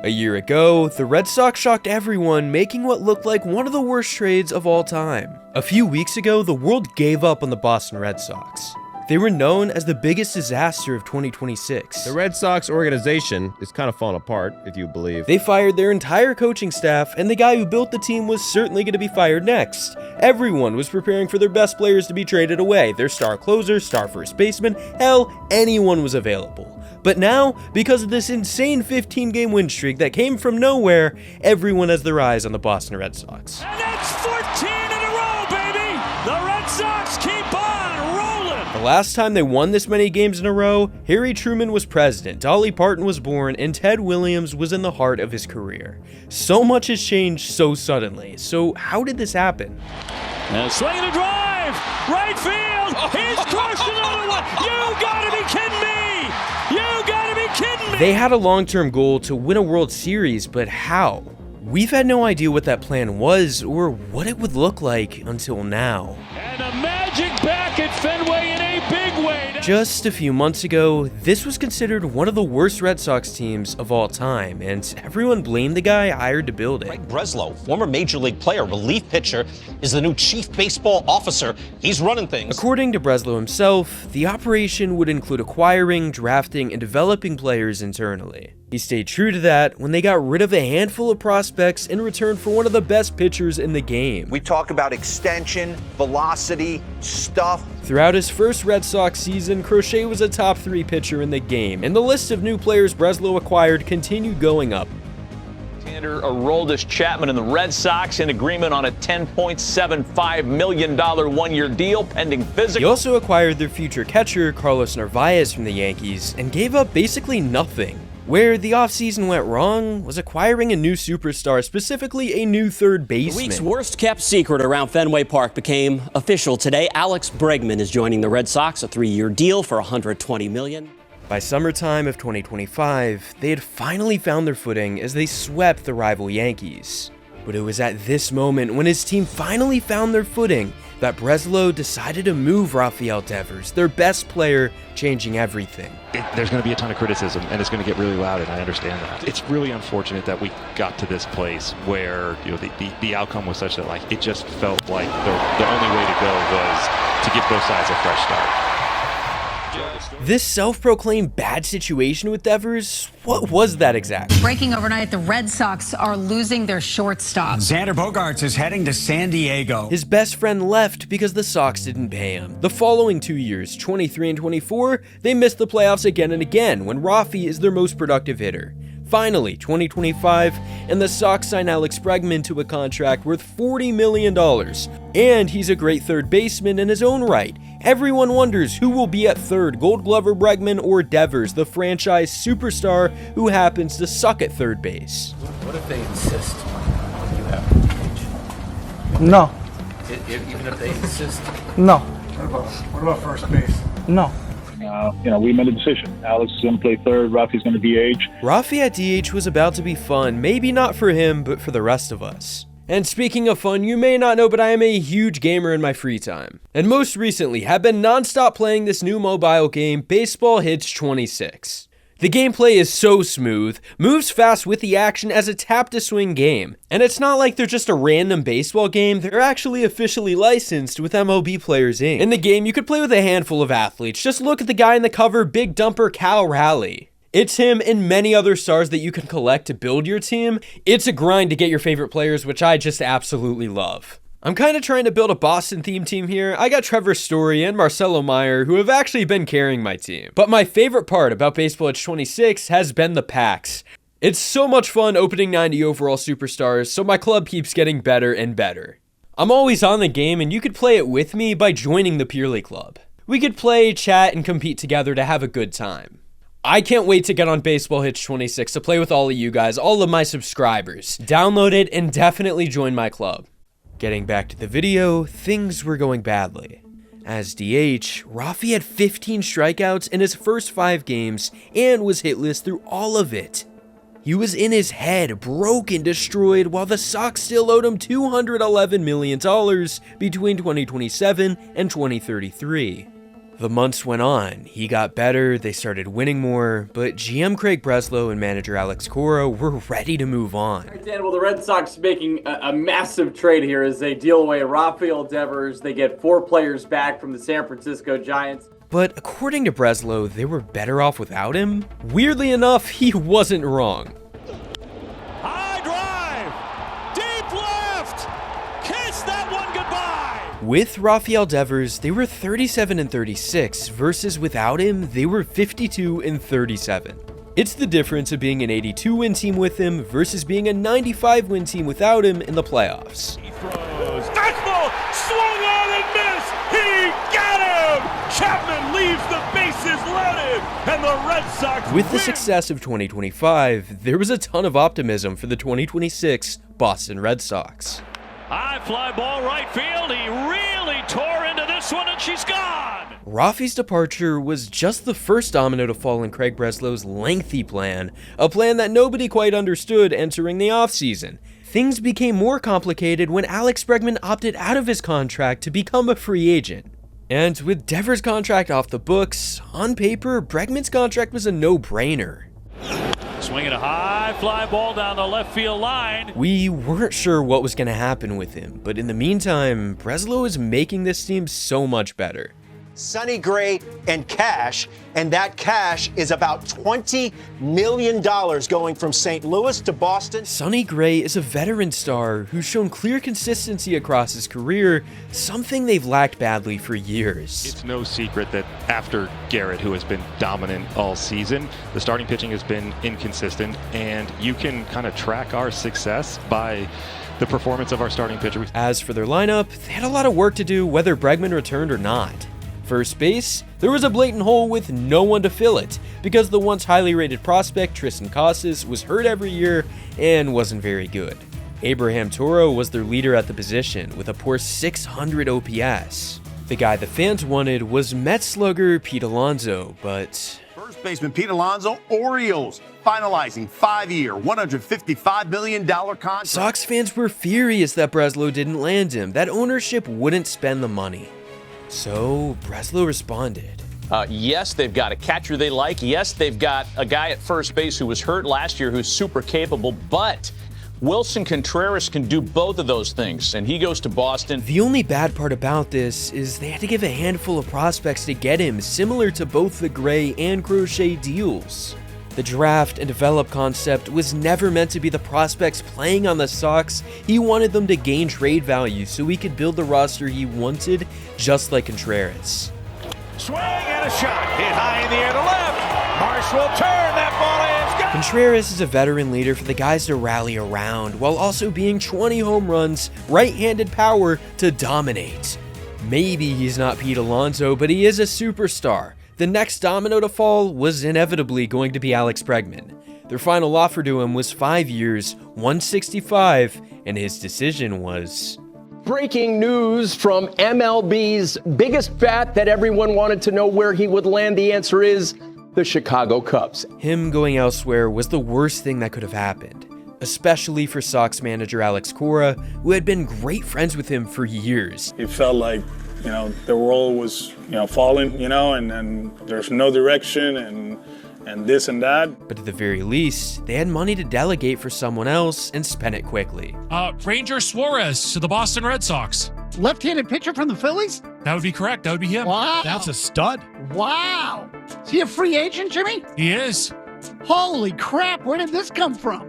A year ago, the Red Sox shocked everyone, making what looked like one of the worst trades of all time. A few weeks ago, the world gave up on the Boston Red Sox. They were known as the biggest disaster of 2026. The Red Sox organization is kind of falling apart, if you believe. They fired their entire coaching staff, and the guy who built the team was certainly going to be fired next. Everyone was preparing for their best players to be traded away, their star closer, star first baseman, hell, anyone was available. But now, because of this insane 15-game win streak that came from nowhere, everyone has their eyes on the Boston Red Sox. And that's 14 in a row, baby! The Red Sox keep on rolling! The last time they won this many games in a row, Harry Truman was president, Dolly Parton was born, and Ted Williams was in the heart of his career. So much has changed so suddenly. So how did this happen? And a swing and a drive! Right field! He's crushed another one! You gotta be kidding me! You gotta be kidding me! They had a long-term goal to win a World Series, but how? We've had no idea what that plan was or what it would look like until now. And a magic back at Fenway in a big way. Just a few months ago, this was considered one of the worst Red Sox teams of all time, and everyone blamed the guy hired to build it. Greg Breslow, former Major League player, relief pitcher, is the new chief baseball officer. He's running things. According to Breslow himself, the operation would include acquiring, drafting, and developing players internally. He stayed true to that when they got rid of a handful of prospects in return for one of the best pitchers in the game. We talk about extension, velocity, stuff. Throughout his first Red Sox season, Crochet was a top 3 pitcher in the game, and the list of new players Breslow acquired continued going up. Aroldis Chapman and the Red Sox in agreement on a $10.75 million one-year deal pending physical. He also acquired their future catcher, Carlos Narvaez, from the Yankees, and gave up basically nothing. Where the offseason went wrong was acquiring a new superstar, specifically a new third baseman. The week's worst-kept secret around Fenway Park became official today. Alex Bregman is joining the Red Sox, a 3-year deal for $120 million. By summertime of 2025, they had finally found their footing as they swept the rival Yankees. But it was at this moment, when his team finally found their footing, that Breslow decided to move Rafael Devers, their best player, changing everything. There's going to be a ton of criticism, and it's going to get really loud, and I understand that. It's really unfortunate that we got to this place where the outcome was such that it just felt like the only way to go was to give both sides a fresh start. This self-proclaimed bad situation with Devers, what was that exactly? Breaking overnight, the Red Sox are losing their shortstop. Xander Bogaerts is heading to San Diego. His best friend left because the Sox didn't pay him. The following 2 years, 23 and 24, they missed the playoffs again and again when Rafi is their most productive hitter. Finally, 2025, and the Sox sign Alex Bregman to a contract worth $40 million. And he's a great third baseman in his own right. Everyone wonders who will be at third, Gold Glover Bregman or Devers, the franchise superstar who happens to suck at third base. What if they insist you have to DH? No. Even if they insist? No. What about first base? No. We made a decision. Alex is going to play third, Rafi's going to DH. Rafi at DH was about to be fun, maybe not for him, but for the rest of us. And speaking of fun, you may not know, but I am a huge gamer in my free time. And most recently, have been non-stop playing this new mobile game, Baseball Hits 26. The gameplay is so smooth, moves fast with the action as a tap-to-swing game. And it's not like they're just a random baseball game, they're actually officially licensed with MLB Players Inc. In the game, you could play with a handful of athletes. Just look at the guy in the cover, Big Dumper Cal Raleigh. It's him and many other stars that you can collect to build your team. It's a grind to get your favorite players, which I just absolutely love. I'm kind of trying to build a Boston-themed team here. I got Trevor Story and Marcelo Meyer, who have actually been carrying my team. But my favorite part about Baseball Hits 26 has been the packs. It's so much fun opening 90 overall superstars, so my club keeps getting better and better. I'm always on the game, and you could play it with me by joining the Purely Club. We could play, chat, and compete together to have a good time. I can't wait to get on Baseball Hits 26 to play with all of you guys, all of my subscribers. Download it and definitely join my club. Getting back to the video, things were going badly. As DH, Rafi had 15 strikeouts in his first 5 games and was hitless through all of it. He was in his head, broken, destroyed, while the Sox still owed him $211 million between 2027 and 2033. The months went on, he got better, they started winning more, but GM Craig Breslow and manager Alex Cora were ready to move on. All right, Dan, well, the Red Sox making a massive trade here as they deal away Rafael Devers. They get 4 players back from the San Francisco Giants. But according to Breslow, they were better off without him. Weirdly enough, he wasn't wrong. High drive, deep left, kiss that one goodbye. With Rafael Devers, they were 37-36, versus without him, they were 52-37. It's the difference of being an 82-win team with him versus being a 95-win team without him in the playoffs. He throws, fastball, swung on and missed. He got him. Chapman leaves the bases loaded, and the Red Sox With the win. success of 2025, there was a ton of optimism for the 2026 Boston Red Sox. High fly ball right field. He really tore into this one, and she's gone. Rafi's departure was just the first domino to fall in Craig Breslow's lengthy plan, a plan that nobody quite understood entering the offseason. Things became more complicated when Alex Bregman opted out of his contract to become a free agent. And with Devers' contract off the books, on paper, Bregman's contract was a no-brainer. Swinging a high fly ball down the left field line. We weren't sure what was going to happen with him, but in the meantime, Breslow is making this team so much better. Sonny Gray and cash, and that cash is about $20 million going from St. Louis to Boston. Sonny Gray is a veteran star who's shown clear consistency across his career, something they've lacked badly for years. It's no secret that after Garrett, who has been dominant all season, the starting pitching has been inconsistent, and you can kind of track our success by the performance of our starting pitcher. As for their lineup, they had a lot of work to do whether Bregman returned or not. First base, there was a blatant hole with no one to fill it, because the once highly rated prospect Tristan Casas was hurt every year and wasn't very good. Abraham Toro was their leader at the position with a poor 600 OPS. The guy the fans wanted was Mets slugger Pete Alonso, but first baseman Pete Alonso, Orioles, finalizing 5-year, $155 million contract. Sox fans were furious that Breslow didn't land him, that ownership wouldn't spend the money. So Breslow responded. Yes, they've got a catcher they like. Yes, they've got a guy at first base who was hurt last year who's super capable, but Wilson Contreras can do both of those things, and he goes to Boston. The only bad part about this is they had to give a handful of prospects to get him, similar to both the Gray and Crochet deals. The draft and develop concept was never meant to be the prospects playing on the Sox. He wanted them to gain trade value so he could build the roster he wanted, just like Contreras. Swing and a shot. Hit high in the air to left. Marsh will turn. That ball is gone. Contreras is a veteran leader for the guys to rally around, while also being 20 home runs, right-handed power to dominate. Maybe he's not Pete Alonso, but he is a superstar. The next domino to fall was inevitably going to be Alex Bregman. Their final offer to him was 5 years, $165, and his decision was... Breaking news from MLB's biggest bat that everyone wanted to know where he would land. The answer is the Chicago Cubs. Him going elsewhere was the worst thing that could have happened, especially for Sox manager Alex Cora, who had been great friends with him for years. It felt like, the world was, falling, and there's no direction and this and that. But at the very least, they had money to delegate for someone else and spend it quickly. Ranger Suarez to the Boston Red Sox. Left-handed pitcher from the Phillies? That would be correct. That would be him. Wow. That's a stud. Wow. Is he a free agent, Jimmy? He is. Holy crap, where did this come from?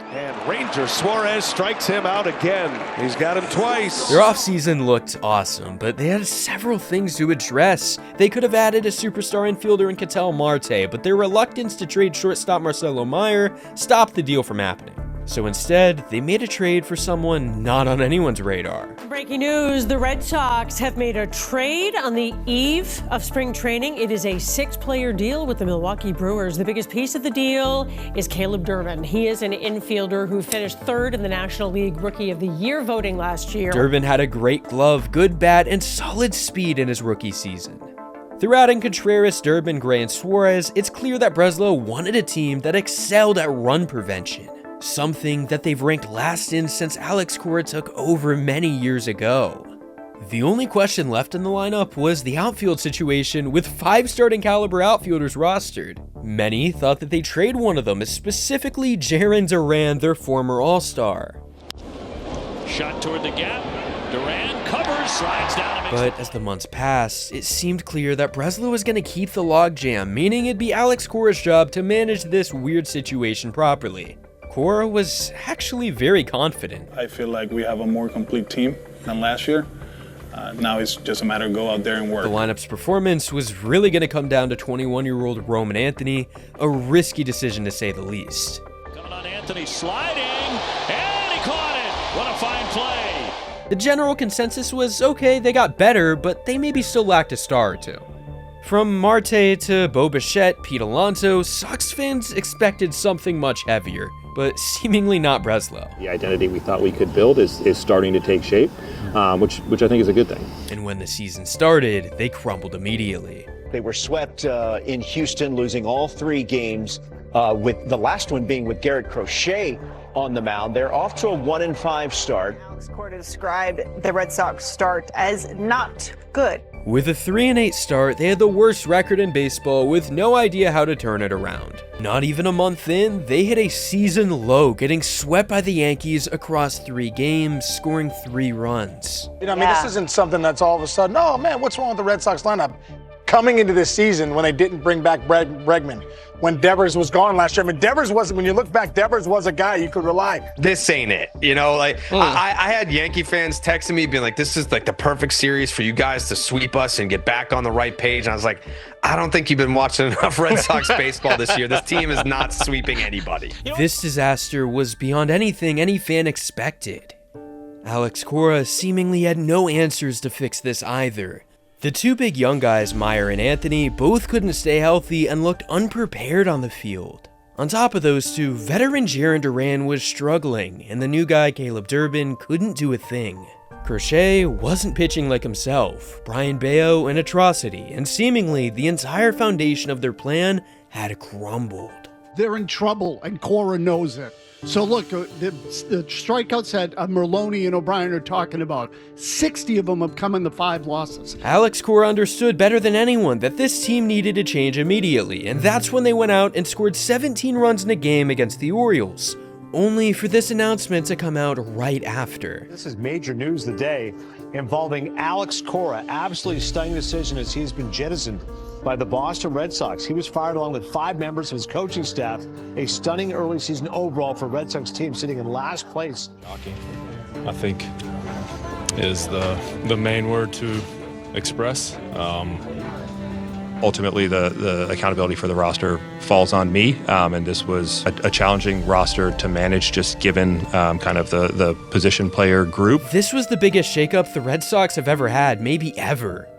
And Ranger Suarez strikes him out again. He's got him twice. Their offseason looked awesome, but they had several things to address. They could have added a superstar infielder in Ketel Marte, but their reluctance to trade shortstop Marcelo Meyer stopped the deal from happening. So instead, they made a trade for someone not on anyone's radar. Breaking news, the Red Sox have made a trade on the eve of spring training. It is a 6-player deal with the Milwaukee Brewers. The biggest piece of the deal is Caleb Durbin. He is an infielder who finished 3rd in the National League Rookie of the Year voting last year. Durbin had a great glove, good bat, and solid speed in his rookie season. Through adding Contreras, Durbin, Gray, and Suarez, it's clear that Breslow wanted a team that excelled at run prevention. Something that they've ranked last in since Alex Cora took over many years ago. The only question left in the lineup was the outfield situation, with 5 starting caliber outfielders rostered. Many thought that they'd trade one of them, specifically Jarren Duran, their former All-Star. Shot toward the gap. Duran covers, slides down. But as the months passed, it seemed clear that Breslow was going to keep the logjam, meaning it'd be Alex Cora's job to manage this weird situation properly. Cora was actually very confident. I feel like we have a more complete team than last year. Now it's just a matter of go out there and work. The lineup's performance was really going to come down to 21-year-old Roman Anthony, a risky decision to say the least. Coming on Anthony, sliding, and he caught it. What a fine play. The general consensus was, okay, they got better, but they maybe still lacked a star or two. From Marte to Bo Bichette, Pete Alonso, Sox fans expected something much heavier, but seemingly not Breslow. The identity we thought we could build is starting to take shape, which I think is a good thing. And when the season started, they crumbled immediately. They were swept in Houston, losing all 3 games, with the last one being with Garrett Crochet on the mound. They're off to a 1-5 start. Alex Cora described the Red Sox start as not good. With a 3-8 start, they had the worst record in baseball with no idea how to turn it around. Not even a month in, they hit a season low, getting swept by the Yankees across 3 games, scoring 3 runs. You know, I mean, this isn't something that's all of a sudden, oh man, what's wrong with the Red Sox lineup? Coming into this season when they didn't bring back Bregman, when Devers was gone last year. I mean, Devers was, when you look back, Devers was a guy you could rely. This ain't it. You know, like I had Yankee fans texting me being like, this is like the perfect series for you guys to sweep us and get back on the right page. And I was like, I don't think you've been watching enough Red Sox baseball this year. This team is not sweeping anybody. This disaster was beyond anything any fan expected. Alex Cora seemingly had no answers to fix this either. The 2 big young guys, Meyer and Anthony, both couldn't stay healthy and looked unprepared on the field. On top of those 2, veteran Jarren Duran was struggling, and the new guy, Caleb Durbin, couldn't do a thing. Crochet wasn't pitching like himself, Brian Bayo an atrocity, and seemingly the entire foundation of their plan had crumbled. They're in trouble, and Cora knows it. So look, the strikeouts that Merloni and O'Brien are talking about, 60 of them have come in the 5 losses. Alex Cora understood better than anyone that this team needed to change immediately, and that's when they went out and scored 17 runs in a game against the Orioles, only for this announcement to come out right after. This is major news of the day involving Alex Cora. Absolutely stunning decision as he's been jettisoned by the Boston Red Sox. He was fired along with 5 members of his coaching staff. A stunning early season overall for Red Sox team sitting in last place. I think is the main word to express. Ultimately, the accountability for the roster falls on me, and this was a challenging roster to manage just given kind of the position player group. This was the biggest shakeup the Red Sox have ever had, maybe ever.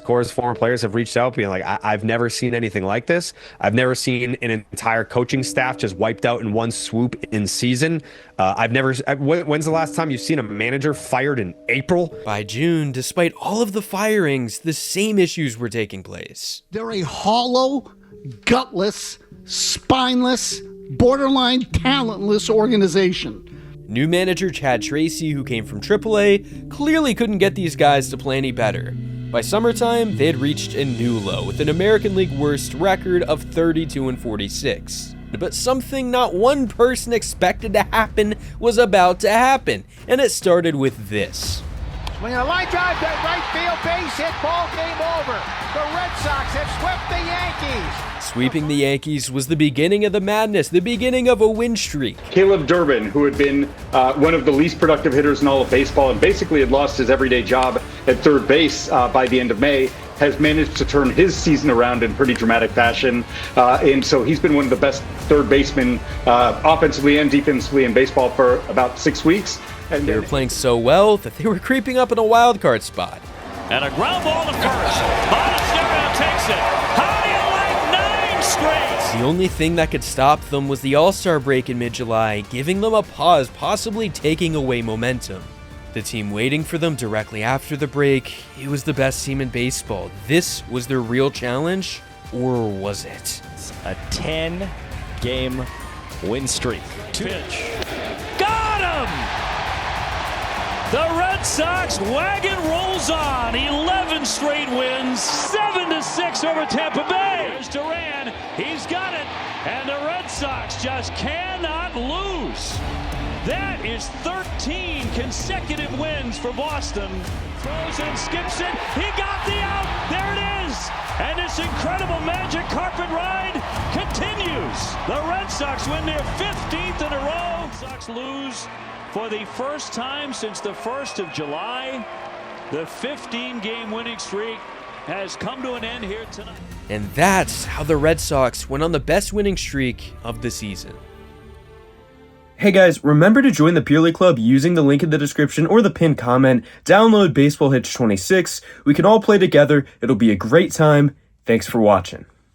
Cora's former players have reached out being like, I've never seen anything like this. I've never seen an entire coaching staff just wiped out in one swoop in season. When's the last time you've seen a manager fired in April? By June, despite all of the firings, the same issues were taking place. They're a hollow, gutless, spineless, borderline talentless organization. New manager Chad Tracy, who came from AAA, clearly couldn't get these guys to play any better. By summertime, they had reached a new low with an American League worst record of 32-46. But something not one person expected to happen was about to happen, and it started with this. Swinging a line drive to right field, base hit, ball game over. The Red Sox have swept the Yankees. Sweeping the Yankees was the beginning of the madness, the beginning of a win streak. Caleb Durbin, who had been one of the least productive hitters in all of baseball and basically had lost his everyday job at third base by the end of May, has managed to turn his season around in pretty dramatic fashion. And so he's been one of the best third basemen offensively and defensively in baseball for about 6 weeks. And they were playing so well that they were creeping up in a wild card spot. And a ground ball to first. Monasterio takes it. How do you like 9 straight? The only thing that could stop them was the All-Star break in mid-July, giving them a pause, possibly taking away momentum. The team waiting for them directly after the break, it was the best team in baseball. This was their real challenge, or was it? A 10-game win streak. Pitch. Got him! The Red Sox wagon rolls on. 11 straight wins, 7-6 over Tampa Bay. There's Duran. He's got it. And the Red Sox just cannot lose. That is 13 consecutive wins for Boston. Throws and skips it. He got the out. There it is. And this incredible magic carpet ride continues. The Red Sox win their 15th in a row. Red Sox lose for the first time since the 1st of July. The 15-game winning streak has come to an end here tonight. And that's how the Red Sox went on the best winning streak of the season. Hey guys, remember to join the Purely Club using the link in the description or the pinned comment. Download Baseball Hits 26. We can all play together. It'll be a great time. Thanks for watching.